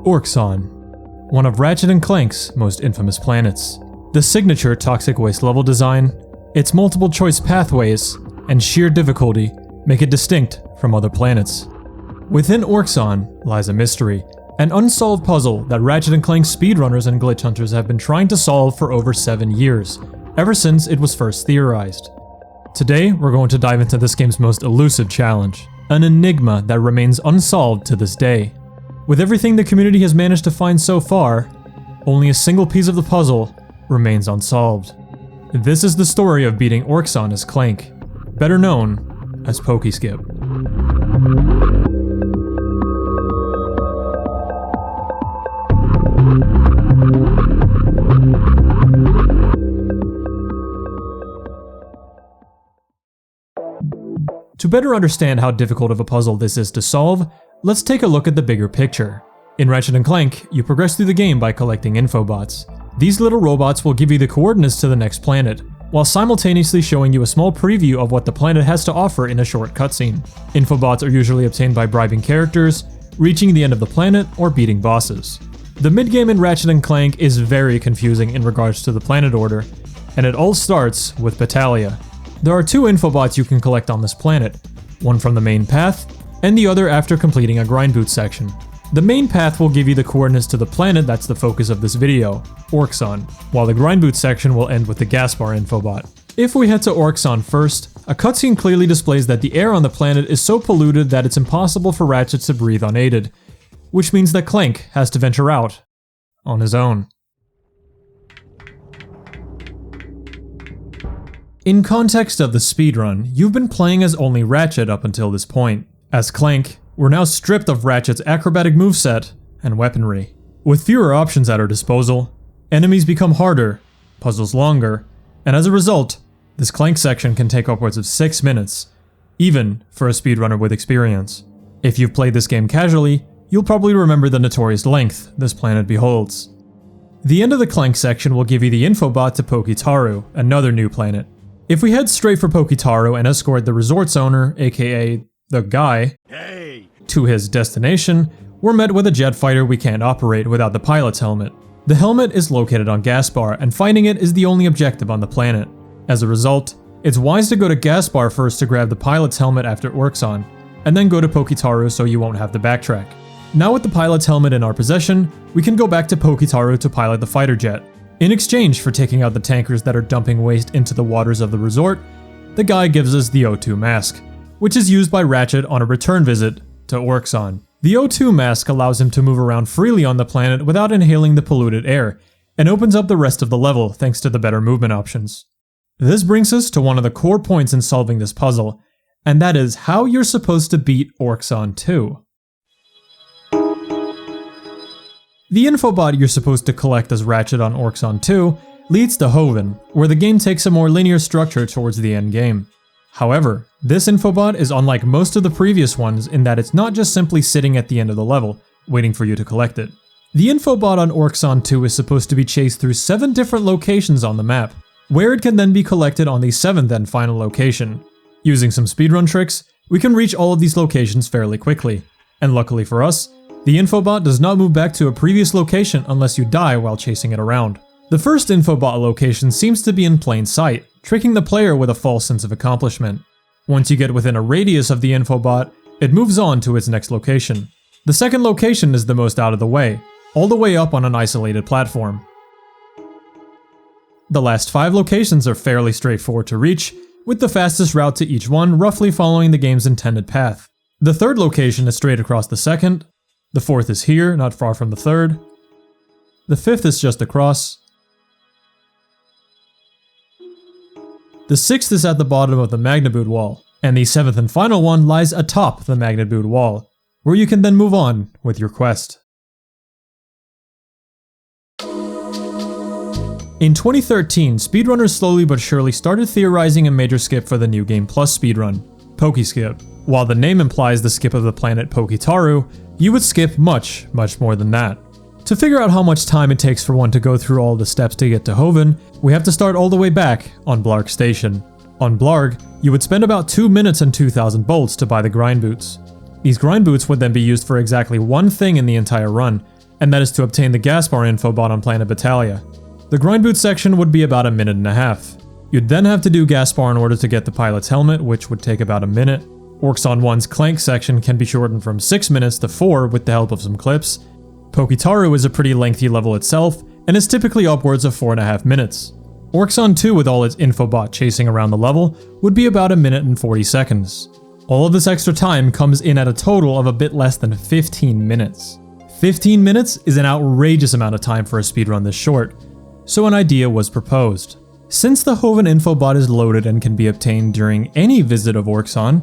Orxon, one of Ratchet & Clank's most infamous planets. The signature toxic waste level design, its multiple choice pathways, and sheer difficulty make it distinct from other planets. Within Orxon lies a mystery, an unsolved puzzle that Ratchet & Clank speedrunners and glitch hunters have been trying to solve for over 7 years, ever since it was first theorized. Today, we're going to dive into this game's most elusive challenge, an enigma that remains unsolved to this day. With everything the community has managed to find so far, only a single piece of the puzzle remains unsolved. This is the story of beating Orxon as Clank, better known as Pokeskip. To better understand how difficult of a puzzle this is to solve, let's take a look at the bigger picture. In Ratchet & Clank, you progress through the game by collecting infobots. These little robots will give you the coordinates to the next planet, while simultaneously showing you a small preview of what the planet has to offer in a short cutscene. Infobots are usually obtained by bribing characters, reaching the end of the planet, or beating bosses. The mid-game in Ratchet & Clank is very confusing in regards to the planet order, and it all starts with Battalia. There are 2 infobots you can collect on this planet, one from the main path, and the other after completing a grind boot section. The main path will give you the coordinates to the planet that's the focus of this video, Orxon, while the grind boot section will end with the gas bar infobot. If we head to Orxon first, a cutscene clearly displays that the air on the planet is so polluted that it's impossible for Ratchet to breathe unaided, which means that Clank has to venture out on his own. In context of the speedrun, you've been playing as only Ratchet up until this point. As Clank, we're now stripped of Ratchet's acrobatic moveset and weaponry. With fewer options at our disposal, enemies become harder, puzzles longer, and as a result, this Clank section can take upwards of 6 minutes, even for a speedrunner with experience. If you've played this game casually, you'll probably remember the notorious length this planet beholds. The end of the Clank section will give you the infobot to Poketaru, another new planet. If we head straight for Poketaru and escort the resort's owner, aka the guy, to his destination, we're met with a jet fighter we can't operate without the pilot's helmet. The helmet is located on Gaspar, and finding it is the only objective on the planet. As a result, it's wise to go to Gaspar first to grab the pilot's helmet after Orxon, and then go to Poketaru so you won't have to backtrack. Now with the pilot's helmet in our possession, we can go back to Poketaru to pilot the fighter jet. In exchange for taking out the tankers that are dumping waste into the waters of the resort, the guy gives us the O2 mask, which is used by Ratchet on a return visit to Orxon. The O2 mask allows him to move around freely on the planet without inhaling the polluted air, and opens up the rest of the level thanks to the better movement options. This brings us to one of the core points in solving this puzzle, and that is how you're supposed to beat Orxon 2. The infobot you're supposed to collect as Ratchet on Orxon 2 leads to Hoven, where the game takes a more linear structure towards the end game. However, this infobot is unlike most of the previous ones in that it's not just simply sitting at the end of the level, waiting for you to collect it. The infobot on Orxon 2 is supposed to be chased through 7 different locations on the map, where it can then be collected on the 7th and final location. Using some speedrun tricks, we can reach all of these locations fairly quickly, and luckily for us, the infobot does not move back to a previous location unless you die while chasing it around. The first infobot location seems to be in plain sight, tricking the player with a false sense of accomplishment. Once you get within a radius of the infobot, it moves on to its next location. The second location is the most out of the way, all the way up on an isolated platform. The last 5 locations are fairly straightforward to reach, with the fastest route to each one roughly following the game's intended path. The third location is straight across the second, the fourth is here, not far from the third, the fifth is just across, the sixth is at the bottom of the Magnaboot wall, and the 7th and final one lies atop the Magnaboot wall, where you can then move on with your quest. In 2013, speedrunners slowly but surely started theorizing a major skip for the New Game Plus speedrun, Pokeskip. While the name implies the skip of the planet Poketaru, you would skip much more than that. To figure out how much time it takes for one to go through all the steps to get to Hoven, we have to start all the way back on Blarg Station. On Blarg, you would spend about 2 minutes and 2,000 bolts to buy the grind boots. These grind boots would then be used for exactly one thing in the entire run, and that is to obtain the gas bar infobot on planet Battalia. The grind boot section would be about a minute and a half. You'd then have to do gas bar in order to get the pilot's helmet, which would take about a minute. Orxon 1's Clank section can be shortened from 6 minutes to 4 with the help of some clips. Pokitaru is a pretty lengthy level itself, and is typically upwards of 4.5 minutes. Orxon 2 with all its infobot chasing around the level would be about a minute and 40 seconds. All of this extra time comes in at a total of a bit less than 15 minutes. 15 minutes is an outrageous amount of time for a speedrun this short, so an idea was proposed. Since the Hoven infobot is loaded and can be obtained during any visit of Orxon,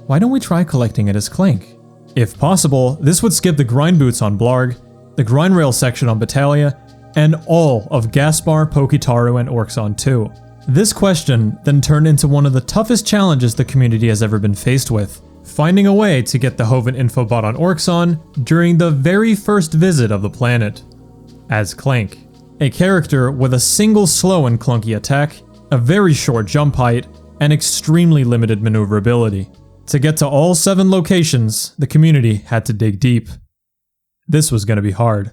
why don't we try collecting it as Clank? If possible, this would skip the grind boots on Blarg, the grind rail section on Battalia, and all of Gaspar, Pokitaru, and Orxon 2. This question then turned into one of the toughest challenges the community has ever been faced with, finding a way to get the Hoven infobot on Orxon during the very first visit of the planet, as Clank. A character with a single slow and clunky attack, a very short jump height, and extremely limited maneuverability. To get to all 7 locations, the community had to dig deep. This was going to be hard.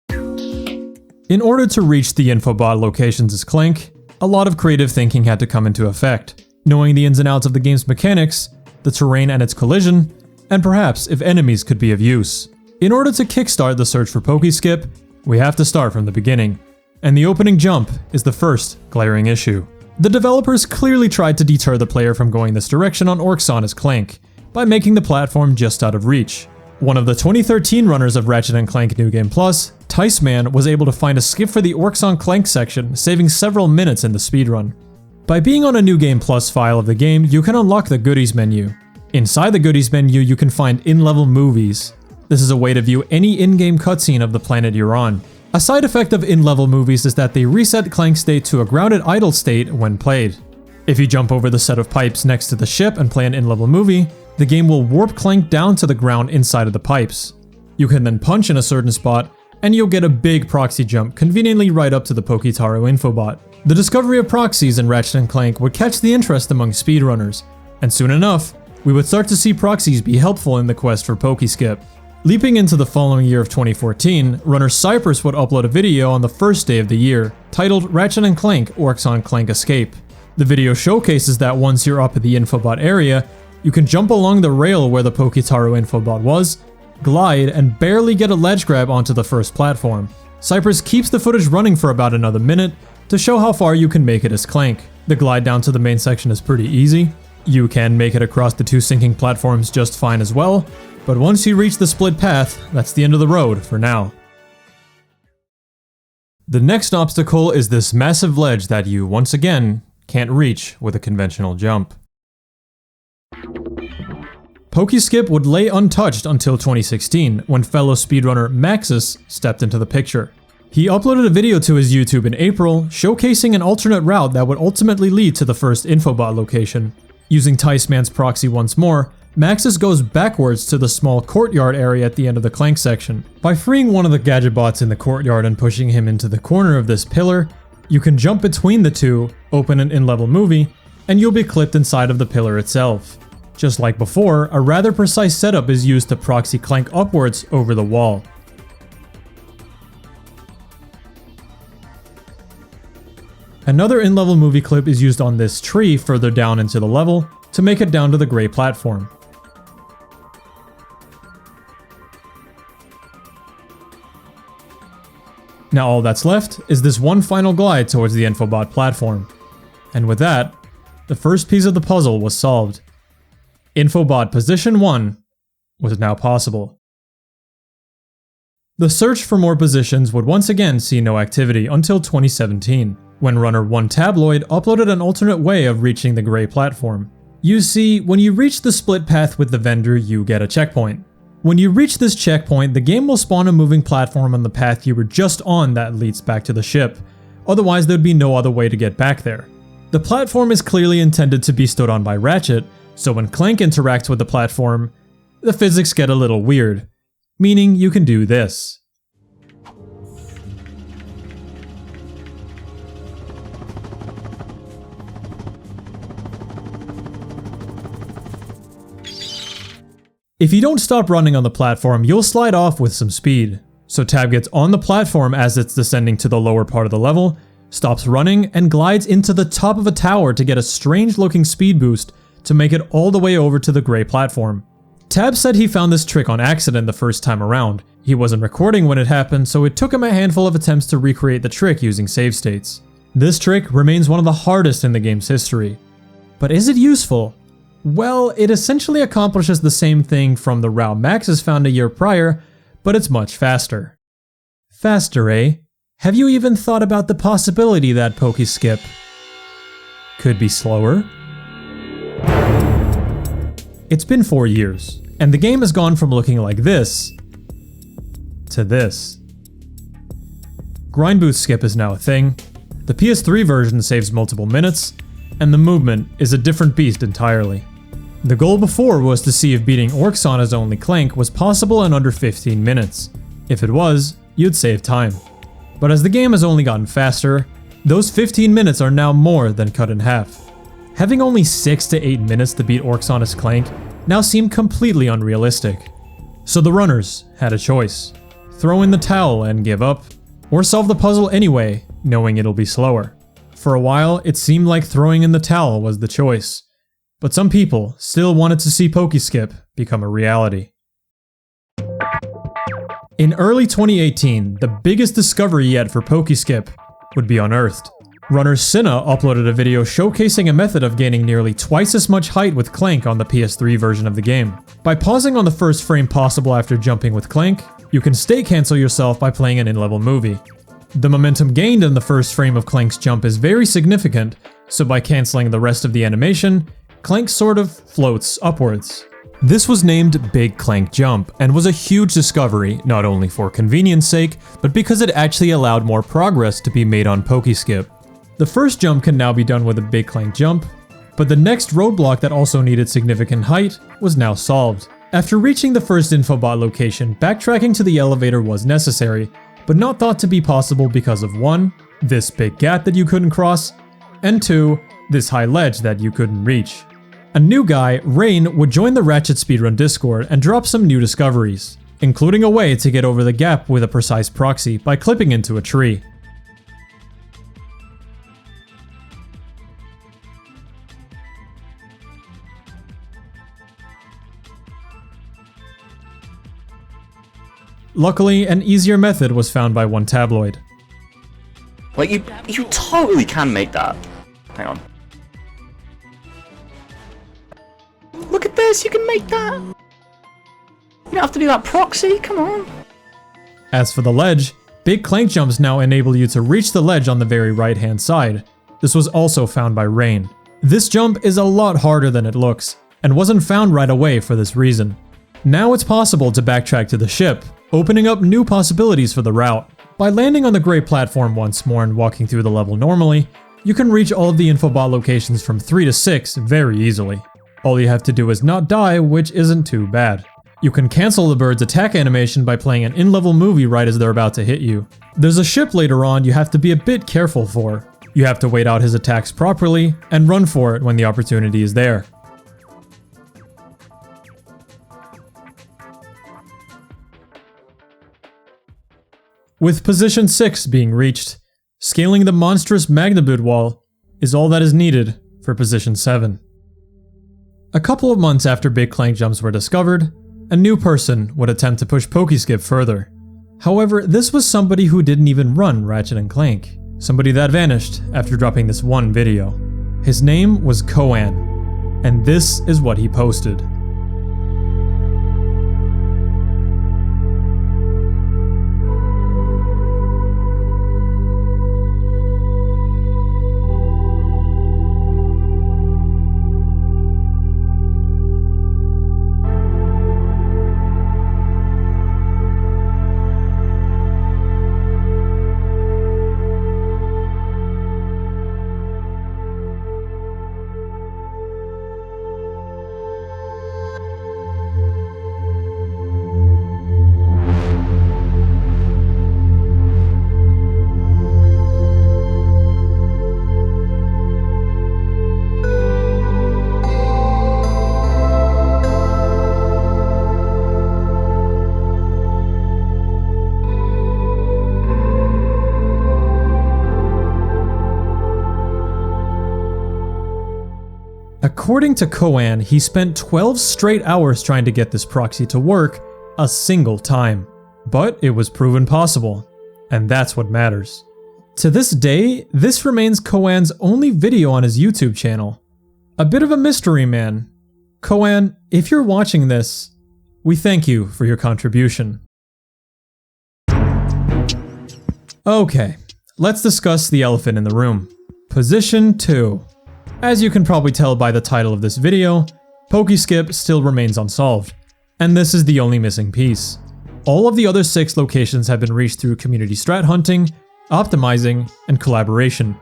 In order to reach the infobot locations as Clank, a lot of creative thinking had to come into effect, knowing the ins and outs of the game's mechanics, the terrain and its collision, and perhaps if enemies could be of use. In order to kickstart the search for Pokeskip, we have to start from the beginning, and the opening jump is the first glaring issue. The developers clearly tried to deter the player from going this direction on Orxon as Clank, by making the platform just out of reach. One of the 2013 runners of Ratchet & Clank New Game Plus, Ticeman, was able to find a skip for the Orxon Clank section, saving several minutes in the speedrun. By being on a New Game Plus file of the game, you can unlock the goodies menu. Inside the goodies menu, you can find in-level movies. This is a way to view any in-game cutscene of the planet you're on. A side effect of in-level movies is that they reset Clank's state to a grounded idle state when played. If you jump over the set of pipes next to the ship and play an in-level movie, the game will warp Clank down to the ground inside of the pipes. You can then punch in a certain spot, and you'll get a big proxy jump conveniently right up to the Pokitaru infobot. The discovery of proxies in Ratchet & Clank would catch the interest among speedrunners, and soon enough, we would start to see proxies be helpful in the quest for Pokeskip. Leaping into the following year of 2014, runner Cypress would upload a video on the first day of the year, titled Ratchet & Clank Orxon Clank Escape. The video showcases that once you're up at the infobot area, you can jump along the rail where the Pokitaru infobot was, glide, and barely get a ledge grab onto the first platform. Cypress keeps the footage running for about another minute to show how far you can make it as Clank. The glide down to the main section is pretty easy. You can make it across the 2 sinking platforms just fine as well, but once you reach the split path, that's the end of the road for now. The next obstacle is this massive ledge that you, once again, can't reach with a conventional jump. Pokeskip would lay untouched until 2016, when fellow speedrunner Maxis stepped into the picture. He uploaded a video to his YouTube in April, showcasing an alternate route that would ultimately lead to the first infobot location. Using Ticeman's proxy once more, Maxis goes backwards to the small courtyard area at the end of the Clank section. By freeing one of the gadgetbots in the courtyard and pushing him into the corner of this pillar, you can jump between the two, open an in-level movie, and you'll be clipped inside of the pillar itself. Just like before, a rather precise setup is used to proxy Clank upwards over the wall. Another in-level movie clip is used on this tree further down into the level to make it down to the gray platform. Now all that's left is this one final glide towards the infobot platform. And with that, the first piece of the puzzle was solved. Infobot Position 1 was now possible. The search for more positions would once again see no activity until 2017, when runner onetabloid uploaded an alternate way of reaching the gray platform. You see, when you reach the split path with the vendor, you get a checkpoint. When you reach this checkpoint, the game will spawn a moving platform on the path you were just on that leads back to the ship. Otherwise, there'd be no other way to get back there. The platform is clearly intended to be stood on by Ratchet, so when Clank interacts with the platform, the physics get a little weird, meaning you can do this. If you don't stop running on the platform, you'll slide off with some speed. So Tab gets on the platform as it's descending to the lower part of the level, stops running, and glides into the top of a tower to get a strange looking speed boost to make it all the way over to the gray platform. Tab said he found this trick on accident the first time around. He wasn't recording when it happened, so it took him a handful of attempts to recreate the trick using save states. This trick remains one of the hardest in the game's history. But is it useful? Well, it essentially accomplishes the same thing from the route Maxis found a year prior, but it's much faster. Faster, eh? Have you even thought about the possibility that Pokeskip could be slower? It's been 4 years, and the game has gone from looking like this to this. Grind boost skip is now a thing, the PS3 version saves multiple minutes, and the movement is a different beast entirely. The goal before was to see if beating Orxon as only Clank was possible in under 15 minutes. If it was, you'd save time. But as the game has only gotten faster, those 15 minutes are now more than cut in half. Having only 6 to 8 minutes to beat Orxon as Clank now seemed completely unrealistic. So the runners had a choice: throw in the towel and give up, or solve the puzzle anyway, knowing it'll be slower. For a while, it seemed like throwing in the towel was the choice, but some people still wanted to see Pokeskip become a reality. In early 2018, the biggest discovery yet for Pokeskip would be unearthed. Runner Cinna uploaded a video showcasing a method of gaining nearly twice as much height with Clank on the PS3 version of the game. By pausing on the first frame possible after jumping with Clank, you can stay cancel yourself by playing an in-level movie. The momentum gained in the first frame of Clank's jump is very significant, so by canceling the rest of the animation, Clank sort of floats upwards. This was named Big Clank Jump, and was a huge discovery, not only for convenience sake, but because it actually allowed more progress to be made on Pokeskip. The first jump can now be done with a Big Clank Jump, but the next roadblock that also needed significant height was now solved. After reaching the first infobot location, backtracking to the elevator was necessary, but not thought to be possible because of 1, this big gap that you couldn't cross, and 2, this high ledge that you couldn't reach. A new guy, Rain, would join the Ratchet Speedrun Discord and drop some new discoveries, including a way to get over the gap with a precise proxy by clipping into a tree. Luckily, an easier method was found by onetabloid. Like, you totally can make that. Hang on. Look at this, you can make that! You don't have to do that proxy, come on. As for the ledge, Big Clank Jumps now enable you to reach the ledge on the very right hand side. This was also found by Rain. This jump is a lot harder than it looks, and wasn't found right away for this reason. Now it's possible to backtrack to the ship, opening up new possibilities for the route. By landing on the gray platform once more and walking through the level normally, you can reach all of the infobot locations from 3 to 6 very easily. All you have to do is not die, which isn't too bad. You can cancel the bird's attack animation by playing an in-level movie right as they're about to hit you. There's a ship later on you have to be a bit careful for. You have to wait out his attacks properly and run for it when the opportunity is there. With position 6 being reached, scaling the monstrous Magnitude wall is all that is needed for position 7. A couple of months after Big Clank Jumps were discovered, a new person would attempt to push Pokeskip further. However, this was somebody who didn't even run Ratchet & Clank. Somebody that vanished after dropping this one video. His name was Koan, and this is what he posted. According to Koan, he spent 12 straight hours trying to get this proxy to work a single time. But it was proven possible, and that's what matters. To this day, this remains Koan's only video on his YouTube channel. A bit of a mystery man. Koan, if you're watching this, we thank you for your contribution. Okay, let's discuss the elephant in the room. Position 2. As you can probably tell by the title of this video, Pokeskip still remains unsolved, and this is the only missing piece. All of the other 6 locations have been reached through community strat hunting, optimizing, and collaboration.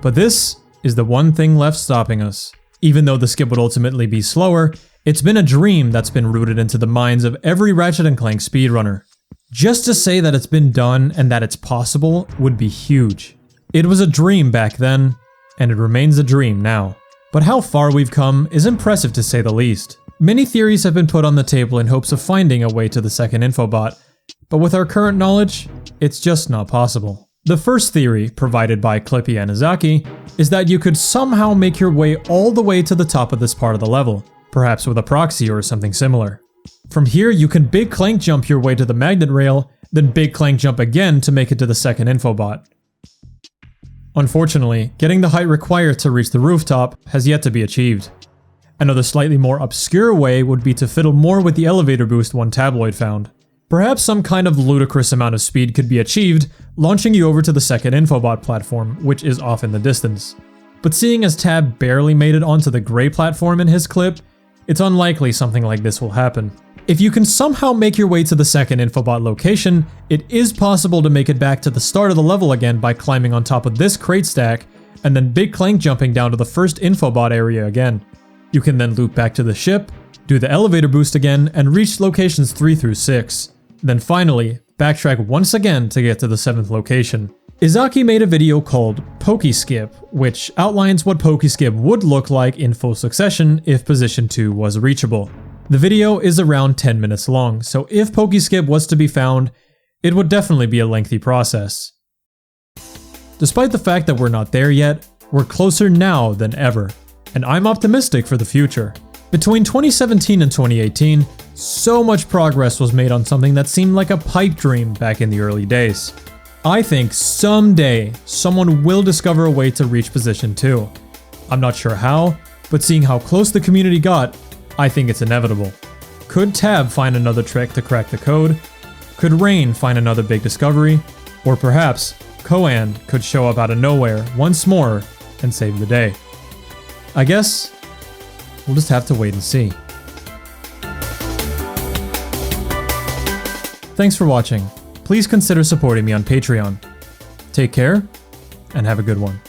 But this is the one thing left stopping us. Even though the skip would ultimately be slower, it's been a dream that's been rooted into the minds of every Ratchet & Clank speedrunner. Just to say that it's been done and that it's possible would be huge. It was a dream back then, and it remains a dream now. But how far we've come is impressive to say the least. Many theories have been put on the table in hopes of finding a way to the second infobot, but with our current knowledge, it's just not possible. The first theory, provided by Clippy and Isaki, is that you could somehow make your way all the way to the top of this part of the level, perhaps with a proxy or something similar. From here, you can big Clank Jump your way to the magnet rail, then big Clank Jump again to make it to the second infobot. Unfortunately, getting the height required to reach the rooftop has yet to be achieved. Another slightly more obscure way would be to fiddle more with the elevator boost onetabloid found. Perhaps some kind of ludicrous amount of speed could be achieved, launching you over to the second infobot platform, which is off in the distance. But seeing as Tab barely made it onto the gray platform in his clip, it's unlikely something like this will happen. If you can somehow make your way to the second infobot location, it is possible to make it back to the start of the level again by climbing on top of this crate stack, and then big Clank jumping down to the first infobot area again. You can then loop back to the ship, do the elevator boost again, and reach locations 3 through 6. Then finally, backtrack once again to get to the 7th location. Isaki made a video called Pokeskip, which outlines what Pokeskip would look like in full succession if position 2 was reachable. The video is around 10 minutes long, so if Pokeskip was to be found, it would definitely be a lengthy process. Despite the fact that we're not there yet, we're closer now than ever, and I'm optimistic for the future. Between 2017 and 2018, so much progress was made on something that seemed like a pipe dream back in the early days. I think someday, someone will discover a way to reach position 2. I'm not sure how, but seeing how close the community got, I think it's inevitable. Could Tab find another trick to crack the code? Could Rain find another big discovery? Or perhaps, Koan could show up out of nowhere once more and save the day. I guess we'll just have to wait and see. Thanks for watching. Please consider supporting me on Patreon. Take care, and have a good one.